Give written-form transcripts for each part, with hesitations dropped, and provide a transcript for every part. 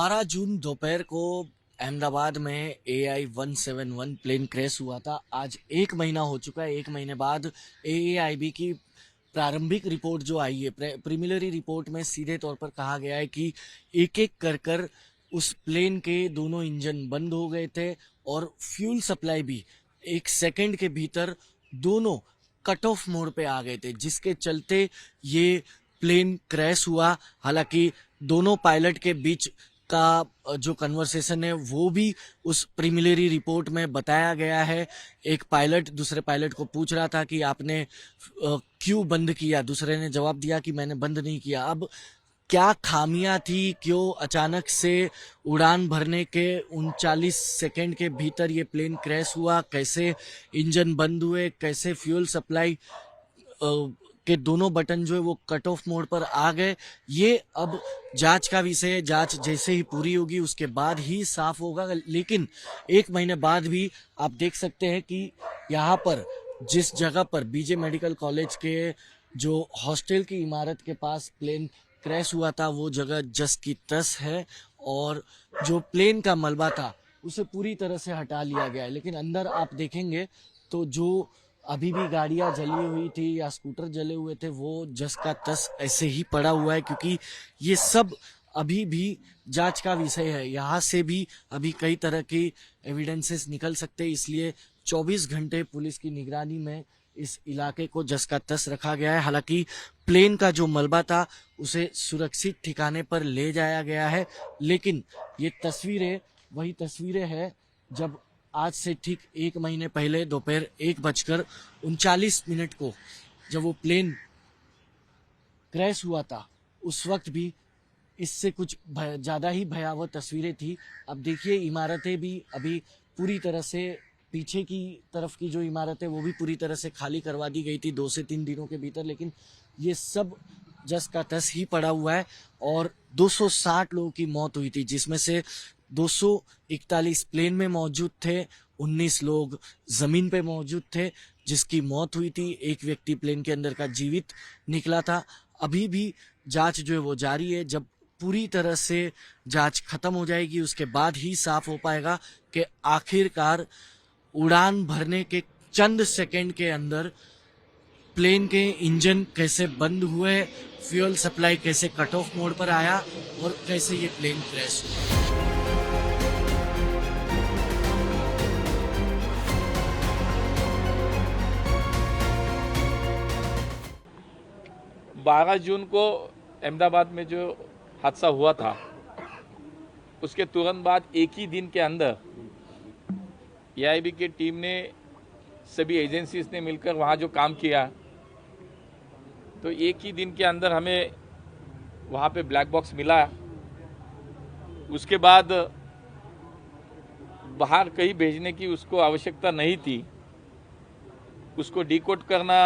12 जून दोपहर को अहमदाबाद में AI-171 प्लेन क्रैश हुआ था। आज एक महीना हो चुका है। एक महीने बाद AAIB की प्रारंभिक रिपोर्ट जो आई है, प्रीलिमिनरी रिपोर्ट में सीधे तौर पर कहा गया है कि एक एक कर उस प्लेन के दोनों इंजन बंद हो गए थे और फ्यूल सप्लाई भी एक सेकंड के भीतर दोनों कट ऑफ मोड पे आ गए थे, जिसके चलते ये प्लेन क्रैश हुआ। हालांकि दोनों पायलट के बीच का जो कन्वर्सेशन है वो भी उस प्रीलिमिनरी रिपोर्ट में बताया गया है। एक पायलट दूसरे पायलट को पूछ रहा था कि आपने क्यों बंद किया। दूसरे ने जवाब दिया कि मैंने बंद नहीं किया। अब क्या खामियां थी, क्यों अचानक से उड़ान भरने के 39 सेकंड के भीतर ये प्लेन क्रैश हुआ, कैसे इंजन बंद हुए, कैसे फ्यूल सप्लाई के दोनों बटन जो है वो कट ऑफ मोड पर आ गए, ये अब जांच का विषय है। जांच जैसे ही पूरी होगी उसके बाद ही साफ होगा। लेकिन एक महीने बाद भी आप देख सकते हैं कि यहाँ पर जिस जगह पर बीजे मेडिकल कॉलेज के जो हॉस्टल की इमारत के पास प्लेन क्रैश हुआ था वो जगह जस की तस है, और जो प्लेन का मलबा था उसे पूरी तरह से हटा लिया गया है। लेकिन अंदर आप देखेंगे तो जो अभी भी गाड़ियां जली हुई थी या स्कूटर जले हुए थे वो जस का तस ऐसे ही पड़ा हुआ है, क्योंकि ये सब अभी भी जांच का विषय है। यहाँ से भी अभी कई तरह की एविडेंसेस निकल सकते हैं, इसलिए 24 घंटे पुलिस की निगरानी में इस इलाके को जस का तस रखा गया है। हालांकि प्लेन का जो मलबा था उसे सुरक्षित ठिकाने पर ले जाया गया है, लेकिन ये तस्वीरें वही तस्वीरें हैं जब आज से ठीक एक महीने पहले दोपहर 1:39 को जब वो प्लेन क्रैश हुआ था, उस वक्त भी इससे कुछ ज्यादा ही भयावह तस्वीरें थी। अब देखिए इमारतें भी अभी पूरी तरह से, पीछे की तरफ की जो इमारत है वो भी पूरी तरह से खाली करवा दी गई थी 2 से 3 दिनों के भीतर, लेकिन ये सब जस का तस ही पड़ा हुआ है। और 260 लोगों की मौत हुई थी, जिसमें से 241 प्लेन में मौजूद थे, 19 लोग जमीन पे मौजूद थे जिसकी मौत हुई थी। एक व्यक्ति प्लेन के अंदर का जीवित निकला था। अभी भी जांच जो है वो जारी है। जब पूरी तरह से जांच खत्म हो जाएगी उसके बाद ही साफ हो पाएगा कि आखिरकार उड़ान भरने के चंद सेकंड के अंदर प्लेन के इंजन कैसे बंद हुए, फ्यूल सप्लाई कैसे कट ऑफ मोड पर आया और कैसे ये प्लेन क्रैश हुआ। 12 जून को अहमदाबाद में जो हादसा हुआ था उसके तुरंत बाद एक ही दिन के अंदर AIB की टीम ने, सभी एजेंसीज ने मिलकर वहाँ जो काम किया, तो एक ही दिन के अंदर हमें वहाँ पे ब्लैक बॉक्स मिला। उसके बाद बाहर कहीं भेजने की उसको आवश्यकता नहीं थी। उसको डिकोड करना,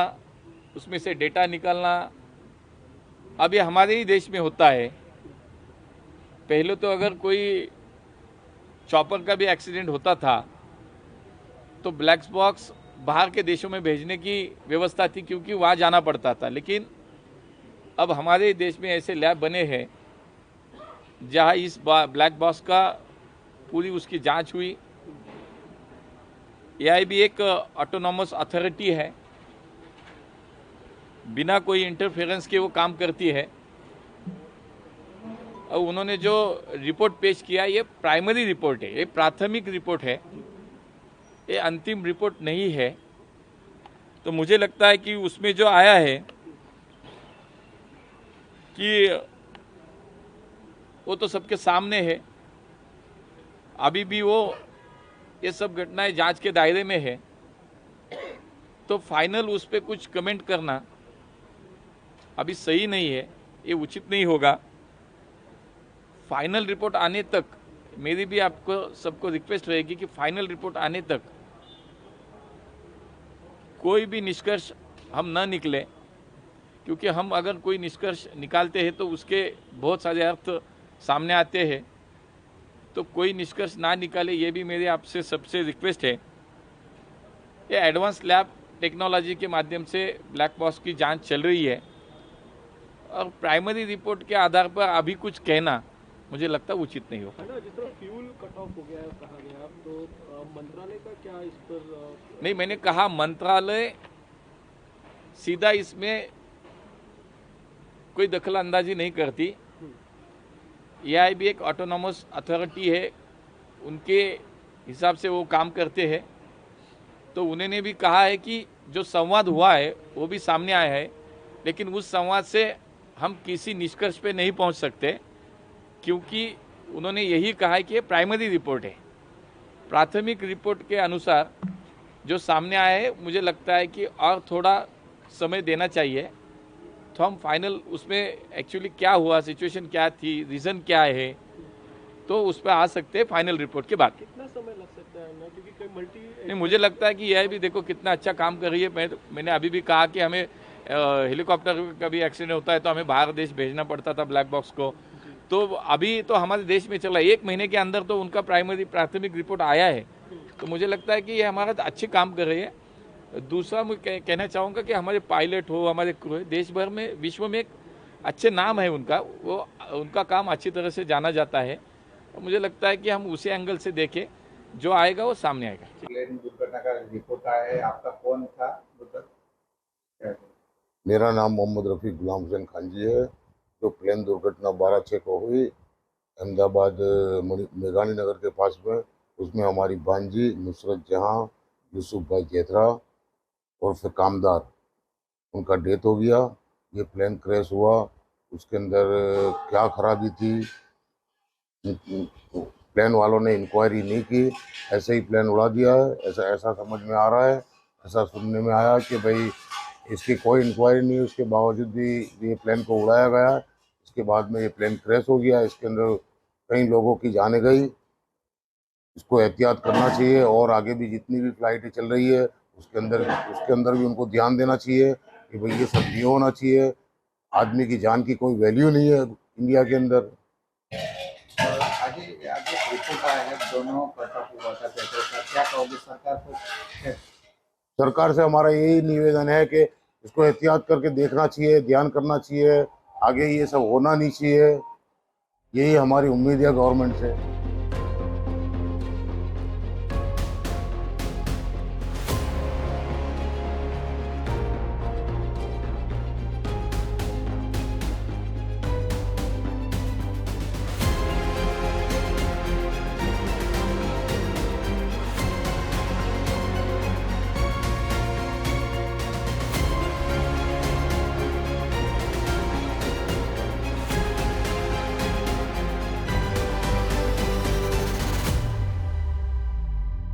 उसमें से डेटा निकालना, अब ये हमारे ही देश में होता है। पहले तो अगर कोई चॉपर का भी एक्सीडेंट होता था तो ब्लैक बॉक्स बाहर के देशों में भेजने की व्यवस्था थी, क्योंकि वहाँ जाना पड़ता था। लेकिन अब हमारे देश में ऐसे लैब बने हैं जहाँ इस ब्लैक बॉक्स का पूरी उसकी जांच हुई। AIB एक ऑटोनॉमस अथॉरिटी है, बिना कोई इंटरफेरेंस के वो काम करती है। और उन्होंने जो रिपोर्ट पेश किया ये प्राइमरी रिपोर्ट है, ये प्राथमिक रिपोर्ट है, ये अंतिम रिपोर्ट नहीं है। तो मुझे लगता है कि उसमें जो आया है कि वो तो सबके सामने है। अभी भी वो ये सब घटनाएं जांच के दायरे में है, तो फाइनल उस पर कुछ कमेंट करना अभी सही नहीं है, ये उचित नहीं होगा। फाइनल रिपोर्ट आने तक मेरी भी आपको सबको रिक्वेस्ट रहेगी कि फाइनल रिपोर्ट आने तक कोई भी निष्कर्ष हम न निकले, क्योंकि हम अगर कोई निष्कर्ष निकालते हैं तो उसके बहुत सारे अर्थ सामने आते हैं। तो कोई निष्कर्ष ना निकाले, ये भी मेरी आपसे सबसे रिक्वेस्ट है। ये एडवांस लैब टेक्नोलॉजी के माध्यम से ब्लैक बॉक्स की जांच चल रही है, और प्राइमरी रिपोर्ट के आधार पर अभी कुछ कहना मुझे लगता है उचित नहीं होगा। है ना, जिस तरह फ्यूल कट ऑफ हो गया है कहा गया, तो मंत्रालय का क्या इस पर नहीं, मैंने कहा मंत्रालय सीधा इसमें कोई दखल अंदाजी नहीं करती। एआईबी एक ऑटोनॉमस अथॉरिटी है, उनके हिसाब से वो काम करते हैं। तो उन्होंने भी कहा है कि जो संवाद हुआ है वो भी सामने आया है, लेकिन उस संवाद से हम किसी निष्कर्ष पे नहीं पहुंच सकते, क्योंकि उन्होंने यही कहा है कि ये प्राइमरी रिपोर्ट है। प्राथमिक रिपोर्ट के अनुसार जो सामने आया है, मुझे लगता है कि और थोड़ा समय देना चाहिए, तो हम फाइनल उसमें एक्चुअली क्या हुआ, सिचुएशन क्या थी, रीज़न क्या है, तो उस पर आ सकते हैं फाइनल रिपोर्ट के बाद। कितना समय लग सकता है ना, क्योंकि कई मल्टी नहीं, मुझे लगता है कि यह भी देखो कितना अच्छा काम कर रही है। मैंने अभी भी कहा कि हमें हेलीकॉप्टर का भी एक्सीडेंट होता है तो हमें बाहर देश भेजना पड़ता था ब्लैक बॉक्स को, तो अभी तो हमारे देश में चला, 1 महीने के अंदर तो उनका प्राथमिक रिपोर्ट आया है। तो मुझे लगता है कि ये हमारा अच्छे काम कर रही है। दूसरा मैं कहना चाहूँगा कि हमारे पायलट हो, हमारे क्रू है, देश भर में, विश्व में एक अच्छे नाम है उनका, वो उनका काम अच्छी तरह से जाना जाता है। और मुझे लगता है कि हम उसी एंगल से देखें, जो आएगा वो सामने आएगा। प्लेन दुर्घटना का रिपोर्ट आया है, आपका कौन था मृतक? मेरा नाम मोहम्मद रफ़ी गुलाम हुसैन खान जी है। जो प्लेन दुर्घटना 12/6 को हुई अहमदाबाद मेघानी नगर के पास में, उसमें हमारी भांजी नुसरत जहां, यूसुफ भाई जेथरा और फिर कामदार, उनका डेथ हो गया। ये प्लेन क्रैश हुआ, उसके अंदर क्या खराबी थी, प्लेन वालों ने इंक्वायरी नहीं की, ऐसे ही प्लेन उड़ा दिया है, ऐसा समझ में आ रहा है। ऐसा सुनने में आया कि भाई इसकी कोई इंक्वायरी नहीं है, उसके बावजूद भी ये प्लेन को उड़ाया गया। इसके बाद में ये प्लेन क्रैश हो गया। इसके अंदर कई लोगों की जानें गई। इसको एहतियात करना चाहिए और आगे भी जितनी भी फ्लाइटें चल रही है उसके अंदर भी उनको ध्यान देना चाहिए कि भाई ये सब नहीं होना चाहिए। आदमी की जान की कोई वैल्यू नहीं है इंडिया के अंदर। आज रिपोर्ट आया है, दोनों कट ऑफ हुआ था पेट्रोल का, क्या कहोगे सरकार को? सरकार से हमारा यही निवेदन है कि इसको एहतियात करके देखना चाहिए, ध्यान करना चाहिए, आगे ये सब होना नहीं चाहिए। यही हमारी उम्मीद है गवर्नमेंट से।